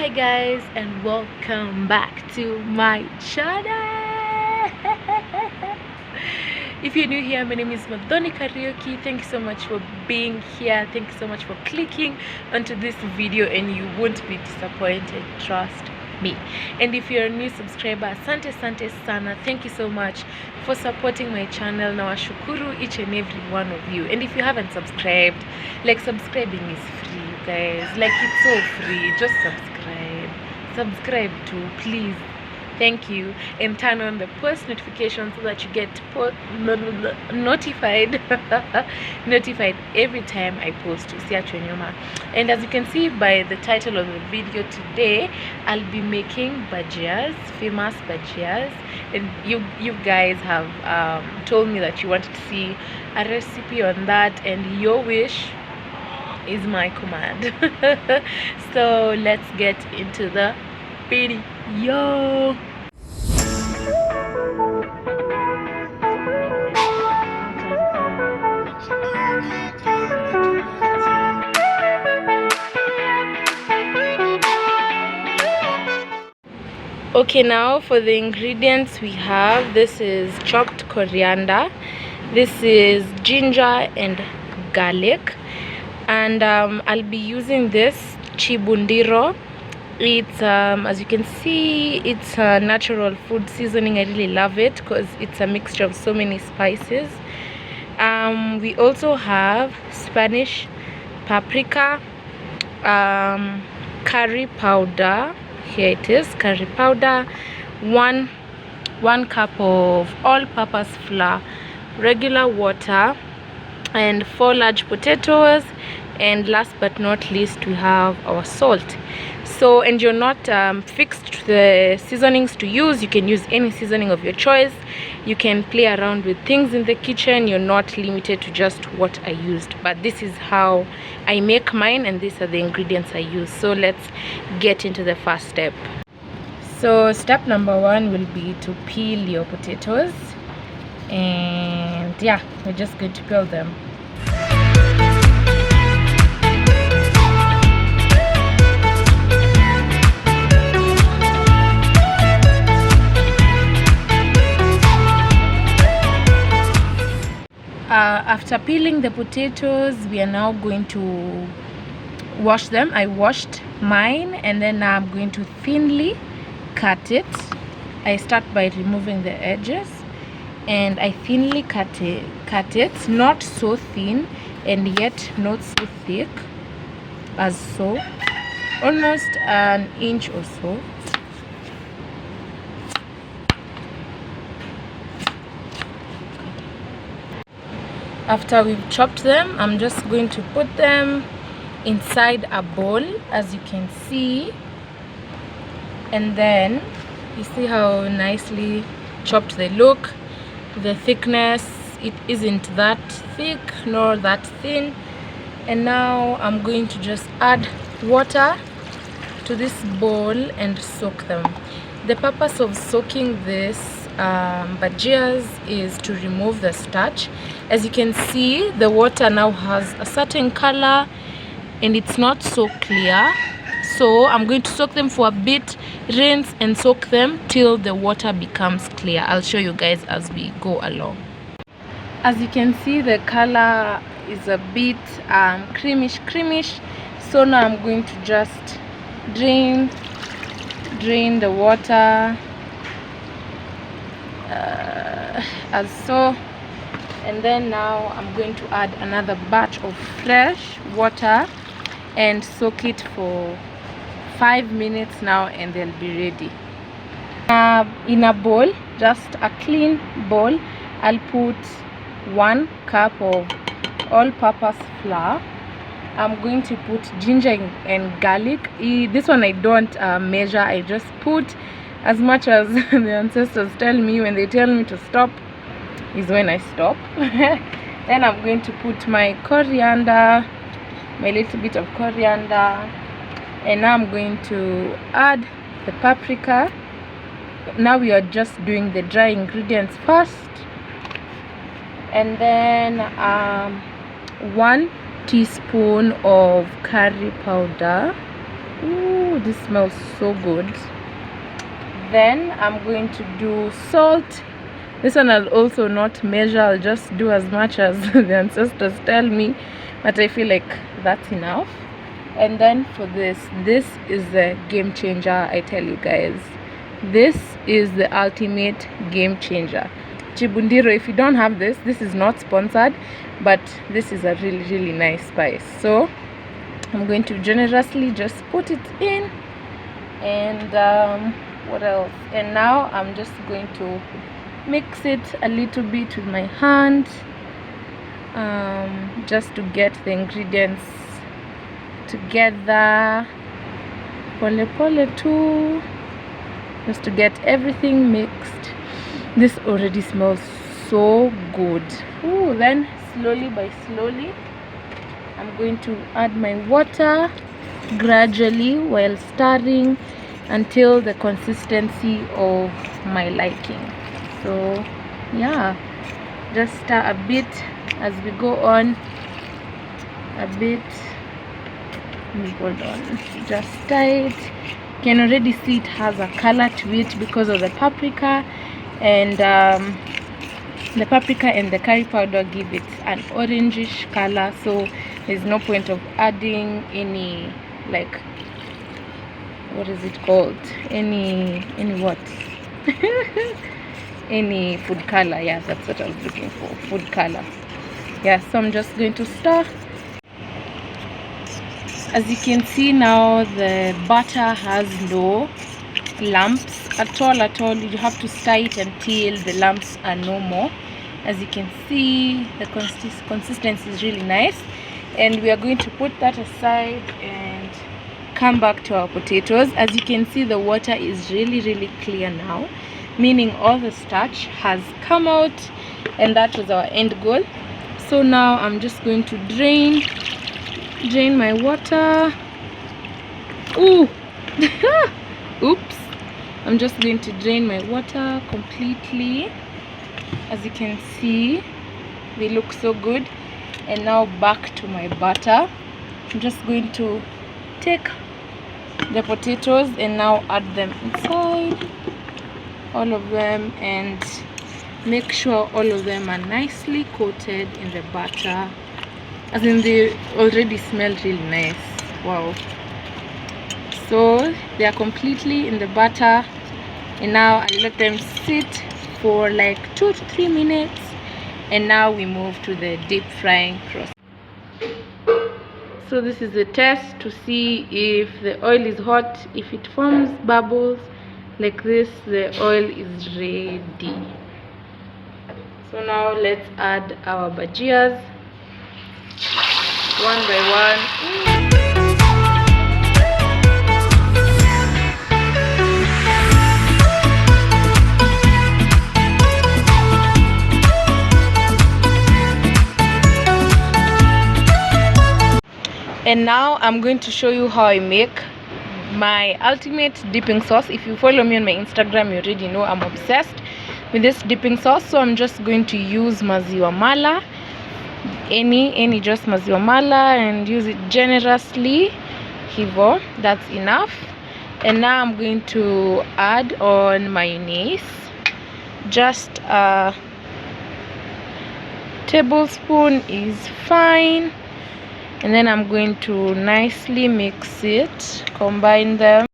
Hi guys, and welcome back to my channel. If you're new here, my name is Muthoni. Thank you so much for being here. Thank you so much for clicking onto this video, and you won't be disappointed, trust me. And if you're a new subscriber, asante sana. Thank you so much for supporting my channel. Nawashukuru each and every one of you. And if you haven't subscribed, like, subscribing is free, you guys. Like, it's so free. Just subscribe too, please. Thank you. And turn on the post notifications so that you get notified notified every time I post. And as you can see by the title of the video, today I'll be making bhajias, famous bhajias. And you guys have told me that you wanted to see a recipe on that, and your wish is my command. So let's get into the video. Okay, now for the ingredients we have, this is chopped coriander, this is ginger and garlic, and I'll be using this chibundiro. It's as you can see, it's a natural food seasoning. I really love it because it's a mixture of so many spices. We also have Spanish paprika, curry powder. Here it is, curry powder, one cup of all-purpose flour, regular water, and 4 large potatoes, and last but not least we have our salt. So, and you're not fixed to the seasonings to use. You can use any seasoning of your choice. You can play around with things in the kitchen. You're not limited to just what I used, but this is how I make mine, and these are the ingredients I use. So let's get into the first step. So step number 1 will be to peel your potatoes, and yeah, we're just going to peel them. After peeling the potatoes, we are now going to wash them. I washed mine, and then now I'm going to thinly cut it. I start by removing the edges, and I thinly cut it, not so thin and yet not so thick, as so, almost an inch or so. After we've chopped them, I'm just going to put them inside a bowl, as you can see. And then you see how nicely chopped they look. The thickness, it isn't that thick nor that thin. And now I'm going to just add water to this bowl and soak them. The purpose of soaking this bhajias is to remove the starch. As you can see, the water now has a certain color and it's not so clear. So I'm going to soak them for a bit, rinse and soak them till the water becomes clear. I'll show you guys as we go along. As you can see, the color is a bit creamish. So now I'm going to just drain the water as so, and then now I'm going to add another batch of fresh water and soak it for 5 minutes now, and they'll be ready. In a bowl, just a clean bowl, I'll put 1 cup of all-purpose flour. I'm going to put ginger and garlic. This one I don't measure. I just put as much as the ancestors tell me. When they tell me to stop is when I stop. Then I'm going to put my coriander, my little bit of coriander, and now I'm going to add the paprika. Now we are just doing the dry ingredients first, and then 1 teaspoon of curry powder. Ooh, Oh, this smells so good. Then I'm going to do salt. This one I'll also not measure. I'll just do as much as the ancestors tell me, but I feel like that's enough. And then for this is the game changer. I tell you guys, this is the ultimate game changer. Chibundiro, if you don't have this is not sponsored, but this is a really nice spice. So I'm going to generously just put it in. And what else? And now I'm just going to mix it a little bit with my hand, just to get the ingredients together, pole too, just to get everything mixed. This already smells so good. Ooh, then slowly by slowly I'm going to add my water gradually while stirring until the consistency of my liking. So yeah, just stir a bit as we go on, a bit. Hold on, just stir it. You can already see it has a color to it because of the paprika, and the paprika and the curry powder give it an orangish color, so there's no point of adding any, like, what is it called, any what any food color. Yeah, that's what I was looking for, food color. Yeah, so I'm just going to stir. As you can see now, the butter has no lumps at all. You have to stir it until the lumps are no more. As you can see, the consistency is really nice, and we are going to put that aside and come back to our potatoes. As you can see, the water is really clear now, meaning all the starch has come out, and that was our end goal. So now I'm just going to drain my water. Ooh oops, I'm just going to drain my water completely. As you can see, they look so good. And now back to my butter. I'm just going to take the potatoes and now add them inside, all of them, and make sure all of them are nicely coated in the butter. As in, they already smell really nice. Wow. So they are completely in the butter, and now I let them sit for like 2 to 3 minutes, and now we move to the deep frying process. So this is a test to see if the oil is hot. If it forms bubbles like this, the oil is ready. So now let's add our bhajias one by one. And now I'm going to show you how I make my ultimate dipping sauce. If you follow me on my Instagram, you already know I'm obsessed with this dipping sauce. So I'm just going to use maziwa mala, any just maziwa mala, and use it generously. Hivo, that's enough. And now I'm going to add on mayonnaise, just a tablespoon is fine. And then I'm going to nicely mix it, combine them.